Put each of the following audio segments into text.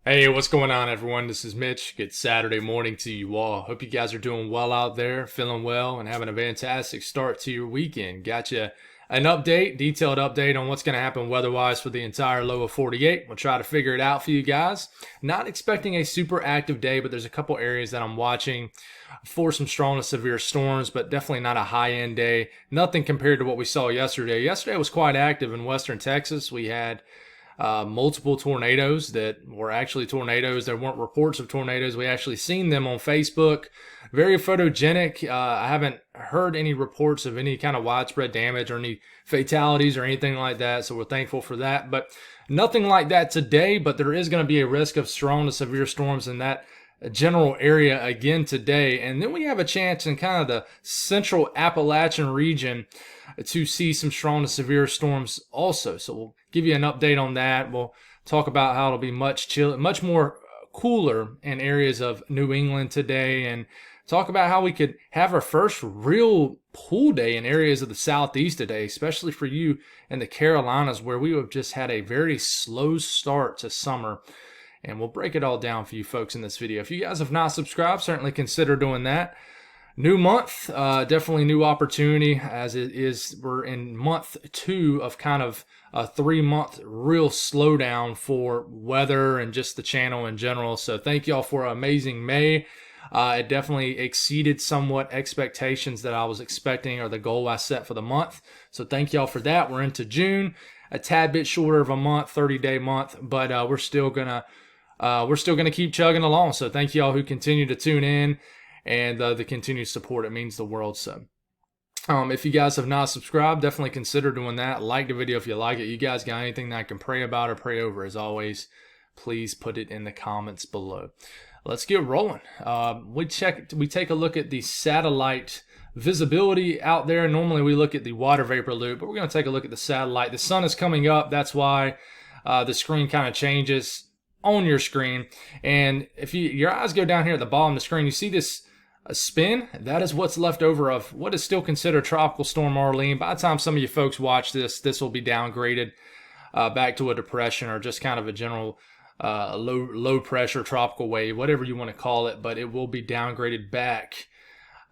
Hey, what's going on, everyone? This is Mitch. Good Saturday morning to you all. Hope you guys are doing well out there, feeling well, and having a fantastic start to your weekend. Got you an detailed update on what's going to happen weather-wise for the entire lower 48. We'll try to figure it out for you guys. Not expecting a super active day, but there's a couple areas that I'm watching for some strong to severe storms, but definitely not a high-end day. Nothing compared to what we saw yesterday. Yesterday was quite active in western Texas. We had multiple tornadoes that were actually tornadoes. There weren't reports of tornadoes. We actually seen them on Facebook. Very photogenic. I haven't heard any reports of any kind of widespread damage or any fatalities or anything like that, so we're thankful for that. But nothing like that today, but there is going to be a risk of strong to severe storms in that general area again today. And then we have a chance in kind of the central Appalachian region to see some strong to severe storms also. So we'll give you an update on that. We'll talk about how it'll be much more cooler in areas of New England today, and talk about how we could have our first real pool day in areas of the Southeast today, especially for you in the Carolinas, where we have just had a very slow start to summer. And we'll break it all down for you folks in this video. If you guys have not subscribed, certainly consider doing that. New month, definitely new opportunity, as it is. We're in month 2 of kind of a 3-month real slowdown for weather and just the channel in general. So thank y'all for an amazing May. It definitely exceeded somewhat expectations that I was expecting, or the goal I set for the month. So thank y'all for that. We're into June, a tad bit shorter of a month, 30-day month, but we're still gonna keep chugging along. So thank y'all who continue to tune in and the continued support. It means the world. So if you guys have not subscribed, definitely consider doing that. Like the video if you like it. You guys got anything that I can pray about or pray over, as always, please put it in the comments below. Let's get rolling. We take a look at the satellite visibility out there. Normally we look at the water vapor loop, but we're going to take a look at the satellite. The sun is coming up. That's why the screen kind of changes on your screen. And if your eyes go down here at the bottom of the screen, you see this spin. That is what's left over of what is still considered Tropical Storm Arlene. By the time some of you folks watch this will be downgraded back to a depression, or just kind of a general low pressure tropical wave, whatever you want to call it. But it will be downgraded back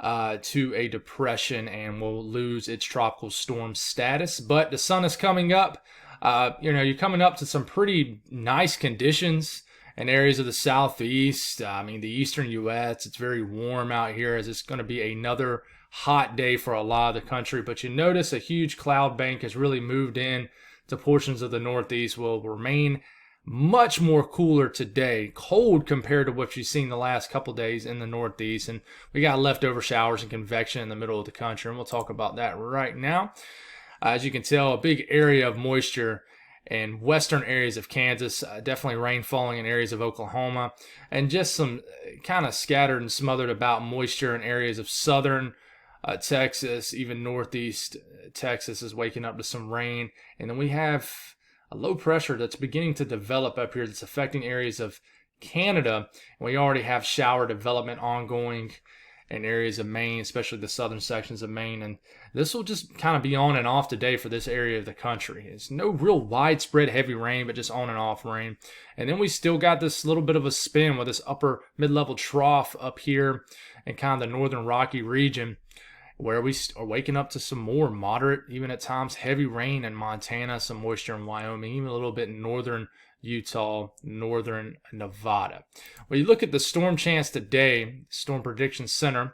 to a depression and will lose its tropical storm status. But the sun is coming up. You're coming up to some pretty nice conditions in areas of the southeast. I mean, the eastern U.S., it's very warm out here, as it's going to be another hot day for a lot of the country. But you notice a huge cloud bank has really moved in to portions of the northeast. Will remain much more cooler today, cold compared to what you've seen the last couple days in the northeast. And we got leftover showers and convection in the middle of the country, and we'll talk about that right now. As you can tell, a big area of moisture in western areas of Kansas, definitely rain falling in areas of Oklahoma, and just some kind of scattered and smothered about moisture in areas of southern Texas. Even northeast Texas is waking up to some rain. And then we have a low pressure that's beginning to develop up here that's affecting areas of Canada. And we already have shower development ongoing in areas of Maine, especially the southern sections of Maine. And this will just kind of be on and off today for this area of the country. It's no real widespread heavy rain, but just on and off rain. And then we still got this little bit of a spin with this upper mid-level trough up here in kind of the northern Rocky region, where we are waking up to some more moderate, even at times heavy rain in Montana, some moisture in Wyoming, even a little bit in northern Utah, northern Nevada. When you look at the storm chance today, Storm Prediction Center,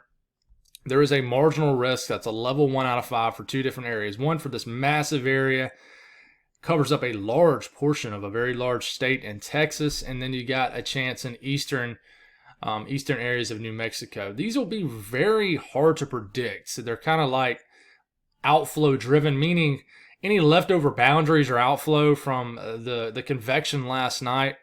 there is a marginal risk that's a level 1 out of 5 for 2 different areas. One for this massive area, covers up a large portion of a very large state in Texas, and then you got a chance in eastern areas of New Mexico. These will be very hard to predict. So they're kind of like outflow driven, meaning any leftover boundaries or outflow from the convection last night,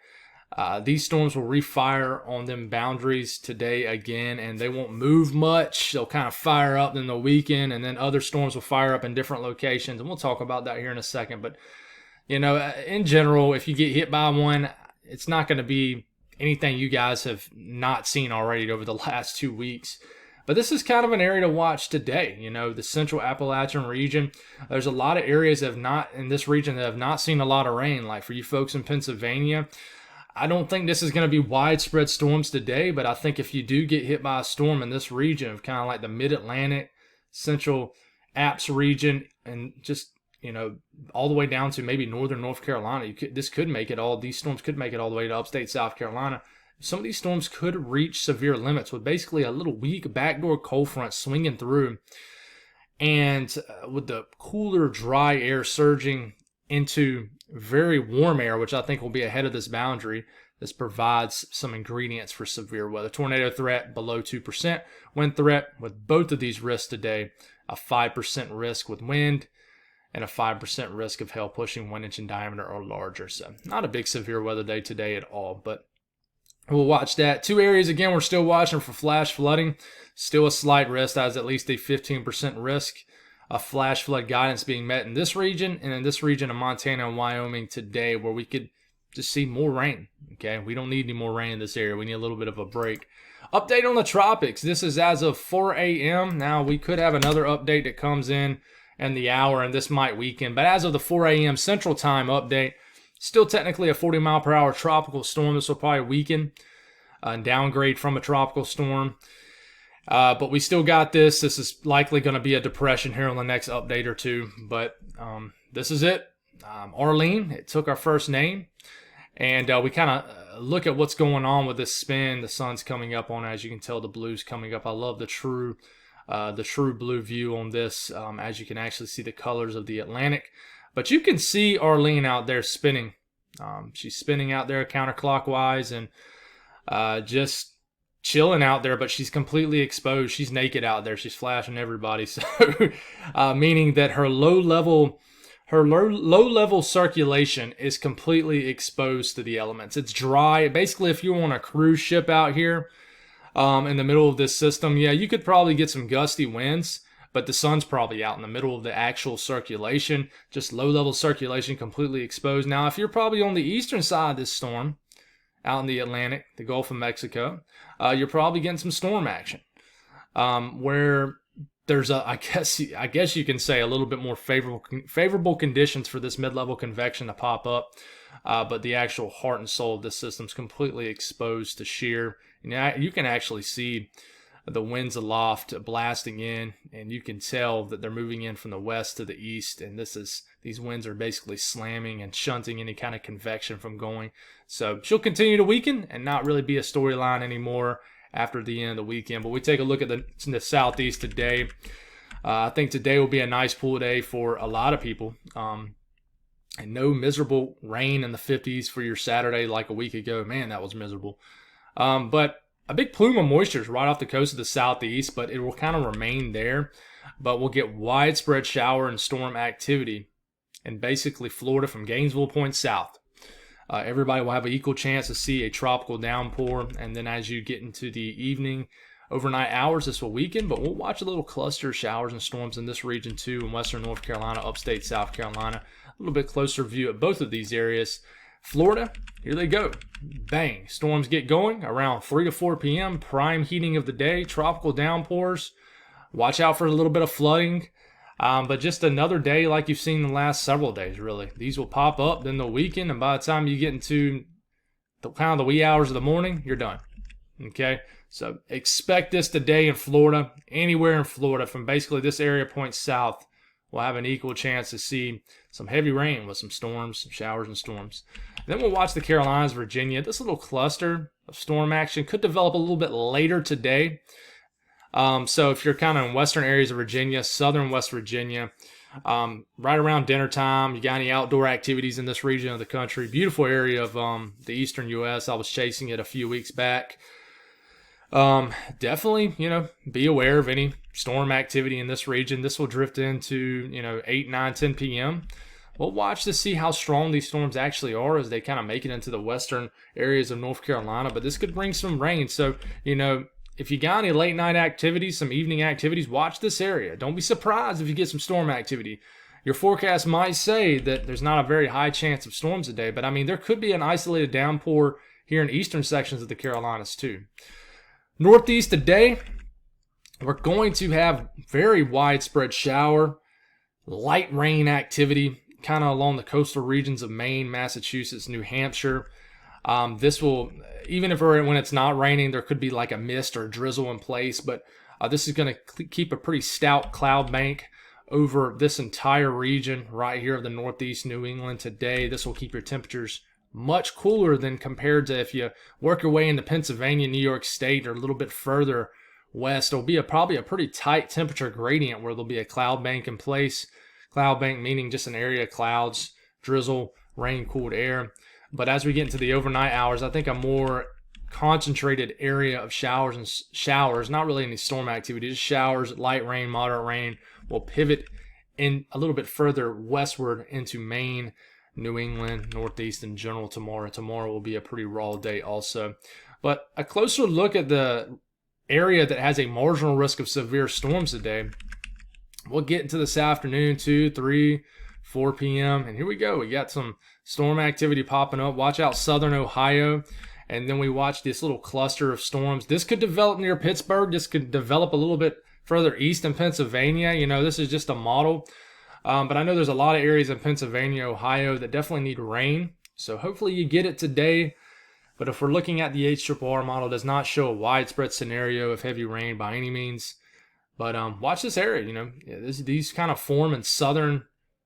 these storms will refire on them boundaries today again, and they won't move much. They'll kind of fire up, then they'll weaken, and then other storms will fire up in different locations, and we'll talk about that here in a second. But, in general, if you get hit by one, it's not going to be anything you guys have not seen already over the last 2 weeks. But this is kind of an area to watch today. The central Appalachian region, there's a lot of areas in this region that have not seen a lot of rain. Like for you folks in Pennsylvania, I don't think this is going to be widespread storms today, but I think if you do get hit by a storm in this region of kind of like the mid-Atlantic, central Alps region, and just, all the way down to maybe northern North Carolina, these storms could make it all the way to upstate South Carolina. Some of these storms could reach severe limits with basically a little weak backdoor cold front swinging through, and with the cooler, dry air surging into very warm air, which I think will be ahead of this boundary. This provides some ingredients for severe weather. Tornado threat below 2%. Wind threat with both of these risks today. A 5% risk with wind and a 5% risk of hail pushing 1 inch in diameter or larger. So not a big severe weather day today at all, but we'll watch that. 2 areas, again, we're still watching for flash flooding. Still a slight risk. That is at least a 15% risk of flash flood guidance being met in this region and in this region of Montana and Wyoming today, where we could just see more rain. Okay, we don't need any more rain in this area. We need a little bit of a break. Update on the tropics. This is as of 4 a.m. Now, we could have another update that comes in the hour, and this might weaken. But as of the 4 a.m. Central Time update, still technically a 40-mile-per-hour tropical storm. This will probably weaken and downgrade from a tropical storm. But we still got this. This is likely going to be a depression here on the next update or two. But this is it. Arlene, it took our first name. And we kind of look at what's going on with this spin. The sun's coming up on it. As you can tell, the blue's coming up. I love the true blue view on this, as you can actually see the colors of the Atlantic. But you can see Arlene out there spinning. She's spinning out there counterclockwise and just chilling out there, but she's completely exposed. She's naked out there. She's flashing everybody. So, meaning that her low level circulation is completely exposed to the elements. It's dry. Basically, if you're on a cruise ship out here in the middle of this system, yeah, you could probably get some gusty winds, but the sun's probably out in the middle of the actual circulation. Just low-level circulation, completely exposed. Now, if you're probably on the eastern side of this storm, out in the Atlantic, the Gulf of Mexico, you're probably getting some storm action, where there's I guess you can say a little bit more favorable conditions for this mid-level convection to pop up, but the actual heart and soul of this system is completely exposed to shear. And you can actually see the winds aloft blasting in, and you can tell that they're moving in from the west to the east, and these winds are basically slamming and shunting any kind of convection from going. So she'll continue to weaken and not really be a storyline anymore after the end of the weekend. But we take a look at the southeast today. I think today will be a nice pool day for a lot of people. And no miserable rain in the 50s for your Saturday like a week ago. Man, that was miserable. But a big plume of moisture is right off the coast of the southeast, but it will kind of remain there. But we'll get widespread shower and storm activity in basically Florida from Gainesville Point south. Everybody will have an equal chance to see a tropical downpour, and then as you get into the evening, overnight hours, this will weaken, but we'll watch a little cluster of showers and storms in this region too, in western North Carolina, upstate South Carolina. A little bit closer view at both of these areas. Florida, here they go. Bang. Storms get going around 3 to 4 p.m. Prime heating of the day. Tropical downpours. Watch out for a little bit of flooding. But just another day like you've seen the last several days, really. These will pop up, then they'll weaken, and by the time you get into the wee hours of the morning, you're done. Okay? So expect this today in Florida. Anywhere in Florida, from basically this area points south, we'll have an equal chance to see some heavy rain with some storms, some showers and storms. Then we'll watch the Carolinas, Virginia. This little cluster of storm action could develop a little bit later today. So if you're kind of in western areas of Virginia, southern West Virginia, right around dinner time, you got any outdoor activities in this region of the country. Beautiful area of the eastern U.S. I was chasing it a few weeks back. Definitely, be aware of any storm activity in this region. This will drift into, 8, 9, 10 p.m. We'll watch to see how strong these storms actually are as they kind of make it into the western areas of North Carolina. But this could bring some rain. So, if you got any late night activities, some evening activities, watch this area. Don't be surprised if you get some storm activity. Your forecast might say that there's not a very high chance of storms today, but there could be an isolated downpour here in eastern sections of the Carolinas too. Northeast today, we're going to have very widespread shower, light rain activity, kind of along the coastal regions of Maine, Massachusetts, New Hampshire. This will, even if when it's not raining, there could be like a mist or drizzle in place, but this is going to keep a pretty stout cloud bank over this entire region right here of the northeast New England today. This will keep your temperatures much cooler than compared to if you work your way into Pennsylvania, New York State, or a little bit further west. It'll be probably a pretty tight temperature gradient where there'll be a cloud bank in place. Cloud bank meaning just an area of clouds, drizzle, rain, cooled air. But as we get into the overnight hours, I think a more concentrated area of showers, not really any storm activity, just showers, light rain, moderate rain, will pivot in a little bit further westward into Maine, New England, Northeast in general tomorrow. Tomorrow will be a pretty raw day also. But a closer look at the area that has a marginal risk of severe storms today. We'll get into this afternoon, 2, 3, 4 p.m. And here we go. We got some storm activity popping up. Watch out southern Ohio. And then we watch this little cluster of storms. This could develop near Pittsburgh. This could develop a little bit further east in Pennsylvania. You know, this is just a model. But I know there's a lot of areas in Pennsylvania, Ohio that definitely need rain. So hopefully you get it today. But if we're looking at the HRRR model, it does not show a widespread scenario of heavy rain by any means. But watch this area. You know, these kind of form in southern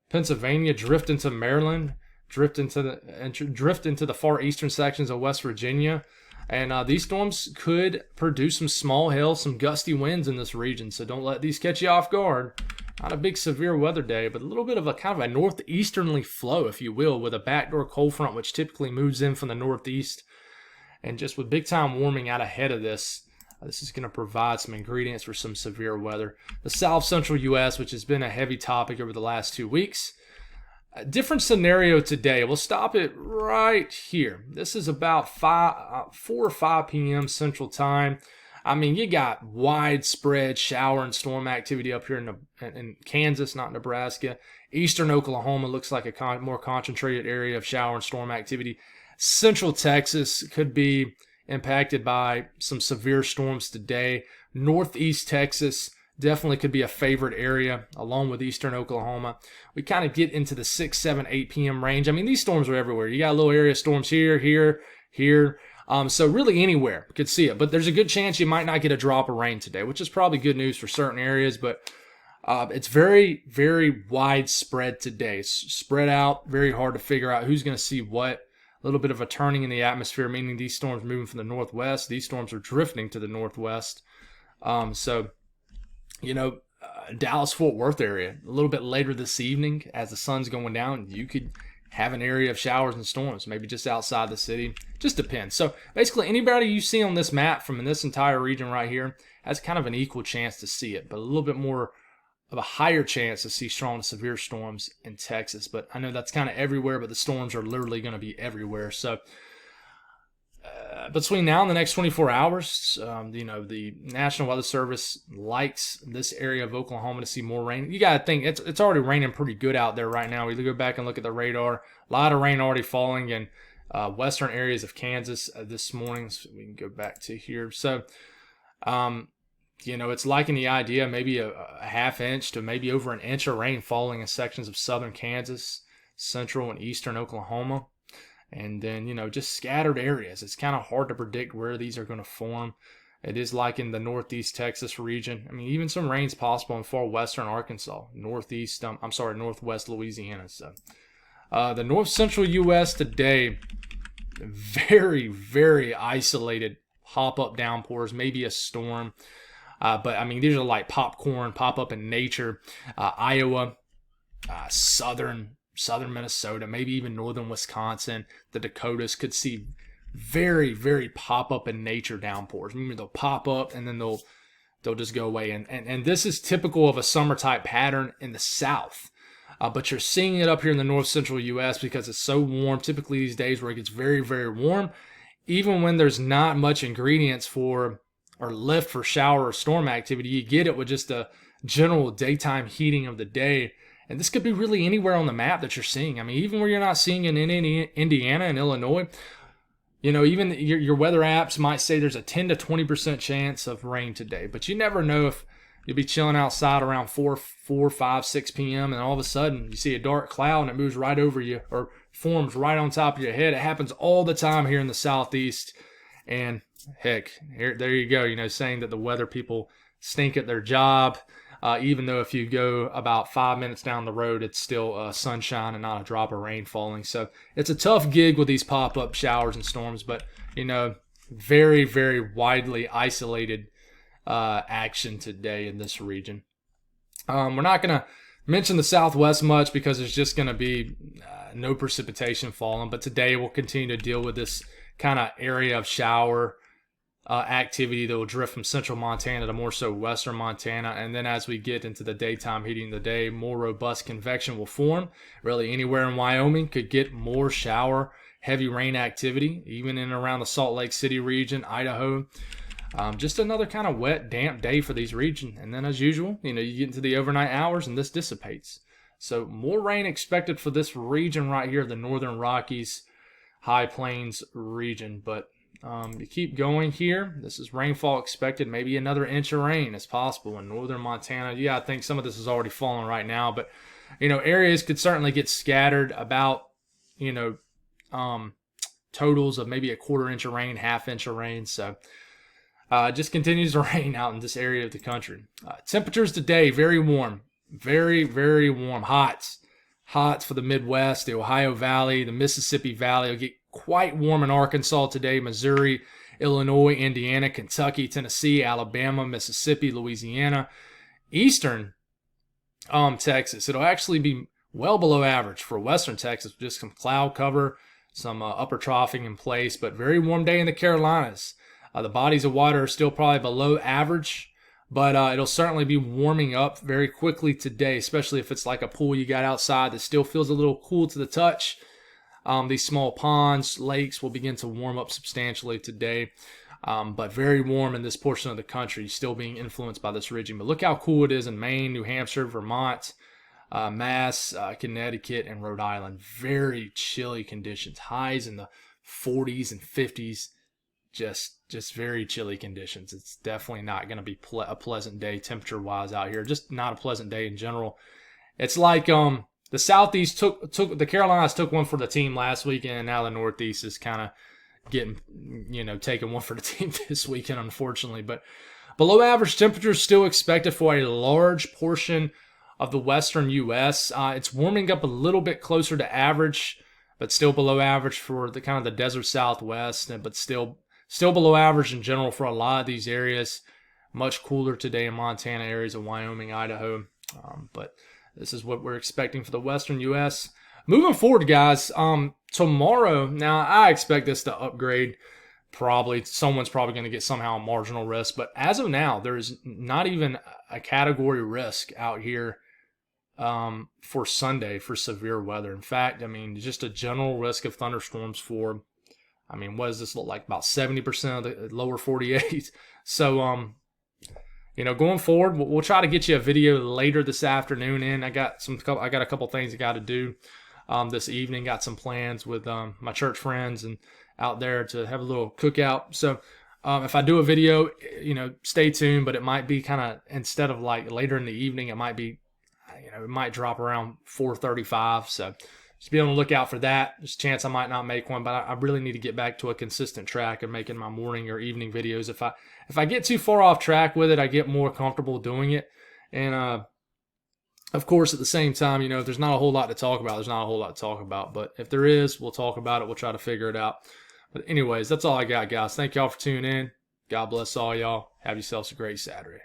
Pennsylvania, drift into Maryland, drift into the far eastern sections of West Virginia. And these storms could produce some small hail, some gusty winds in this region. So don't let these catch you off guard. Not a big severe weather day, but a little bit of a kind of a northeasterly flow, if you will, with a backdoor cold front, which typically moves in from the northeast. And just with big time warming out ahead of this, this is going to provide some ingredients for some severe weather. The south central U.S., which has been a heavy topic over the last 2 weeks. A different scenario today. We'll stop it right here. This is about 4 or 5 p.m. Central Time. I mean, you got widespread shower and storm activity up here in Kansas, not Nebraska. Eastern Oklahoma looks like a more concentrated area of shower and storm activity. Central Texas could be impacted by some severe storms today. Northeast Texas definitely could be a favorite area along with eastern Oklahoma. We kind of get into the 6, 7, 8 p.m. range. I mean, these storms are everywhere. You got a little area storms here, here. So really anywhere could see it. But there's a good chance you might not get a drop of rain today, which is probably good news for certain areas. But it's very, very widespread today. It's spread out, very hard to figure out who's going to see what. A little bit of a turning in the atmosphere, meaning these storms moving from the northwest. These storms are drifting to the northwest. So, you know, Dallas-Fort Worth area, a little bit later this evening as the sun's going down, you could have an area of showers and storms, maybe just outside the city. Just depends. So basically anybody you see on this map from this entire region right here has kind of an equal chance to see it, but a little bit more of a higher chance to see strong to severe storms in Texas. But I know that's kind of everywhere, but the storms are literally going to be everywhere. So between now and the next 24 hours, you know, the National Weather Service likes this area of Oklahoma to see more rain. You got to think it's already raining pretty good out there right now. We go back and look at the radar. A lot of rain already falling in western areas of Kansas this morning. So we can go back to here. So, you know, it's liking the idea, maybe a half inch to maybe over an inch of rain falling in sections of southern Kansas, central and eastern Oklahoma. And then, you know, just scattered areas. It's kind of hard to predict where these are going to form. It is like in the northeast Texas region. I mean, even some rain's possible in far western Arkansas, northwest Louisiana. So the north central U.S. today, very, very isolated pop-up downpours, maybe a storm. But I mean, these are like popcorn, pop up in nature. Iowa, southern Minnesota, maybe even northern Wisconsin, the Dakotas could see very, very pop up in nature downpours. Maybe they'll pop up and then they'll just go away. And this is typical of a summer type pattern in the South. But you're seeing it up here in the north central U.S. because it's so warm. Typically these days where it gets very, very warm, even when there's not much ingredients for or lift for shower or storm activity, you get it with just a general daytime heating of the day. And this could be really anywhere on the map that you're seeing. I mean, even where you're not seeing it in Indiana and Illinois, you know, even your weather apps might say there's a 10 to 20% chance of rain today. But you never know if You'll be chilling outside around 4, 5, 6 p.m. and all of a sudden you see a dark cloud and it moves right over you or forms right on top of your head. It happens all the time here in the Southeast. And heck, there you go, you know, saying that the weather people stink at their job. Even though if you go about 5 minutes down the road, it's still sunshine and not a drop of rain falling. So it's a tough gig with these pop-up showers and storms, but, you know, very, very widely isolated action today in this region. We're not going to mention the Southwest much because there's just going to be no precipitation falling, but today we'll continue to deal with this kind of area of shower activity that will drift from central Montana to more so western Montana. And then as we get into the daytime heating of the day, more robust convection will form. Really anywhere in Wyoming could get more shower, heavy rain activity, even in and around the Salt Lake City region, Idaho. Just another kind of wet, damp day for these regions. And then as usual, you know, you get into the overnight hours and this dissipates. So more rain expected for this region right here, the Northern Rockies, High Plains region. But you keep going here. This is rainfall expected. Maybe another inch of rain is possible in northern Montana. Yeah, I think some of this is already falling right now. But, you know, areas could certainly get scattered about, you know, totals of maybe a quarter inch of rain, half inch of rain. So just continues to rain out in this area of the country. Temperatures today, very warm. Very, very warm. Hot for the Midwest, the Ohio Valley, the Mississippi Valley. It'll get quite warm in Arkansas today, Missouri, Illinois, Indiana, Kentucky, Tennessee, Alabama, Mississippi, Louisiana, eastern Texas. It'll actually be well below average for western Texas, just some cloud cover, some upper troughing in place, but very warm day in the Carolinas. The bodies of water are still probably below average, but it'll certainly be warming up very quickly today, especially if it's like a pool you got outside that still feels a little cool to the touch. These small ponds, lakes will begin to warm up substantially today, but very warm in this portion of the country, still being influenced by this region. But look how cool it is in Maine, New Hampshire, Vermont, Mass, Connecticut, and Rhode Island. Very chilly conditions, highs in the 40s and 50s, just very chilly conditions. It's definitely not going to be a pleasant day temperature-wise out here, just not a pleasant day in general. It's like the Southeast took the Carolinas took one for the team last weekend, and now the Northeast is kind of getting, you know, taking one for the team this weekend, unfortunately. But below average temperatures still expected for a large portion of the western U.S. It's warming up a little bit closer to average, but still below average for the kind of the desert Southwest, but still below average in general for a lot of these areas. Much cooler today in Montana, areas of Wyoming, Idaho, but this is what we're expecting for the western U.S. Moving forward, guys, tomorrow, now I expect this to upgrade. Someone's probably going to get somehow a marginal risk, but as of now, there's not even a category risk out here for Sunday for severe weather. In fact, I mean, just a general risk of thunderstorms for, I mean, what does this look like? About 70% of the lower 48. So, you know, going forward, we'll try to get you a video later this afternoon in. I got a couple things I got to do this evening. Got some plans with my church friends and out there to have a little cookout. So if I do a video, you know, stay tuned, but it might be kind of, instead of like later in the evening, it might be, you know, it might drop around 4:35. So just be on the lookout for that. There's a chance I might not make one, but I really need to get back to a consistent track of making my morning or evening videos. If I get too far off track with it, I get more comfortable doing it. And of course, at the same time, you know, if there's not a whole lot to talk about, there's not a whole lot to talk about. But if there is, we'll talk about it. We'll try to figure it out. But anyways, that's all I got, guys. Thank y'all for tuning in. God bless all y'all. Have yourselves a great Saturday.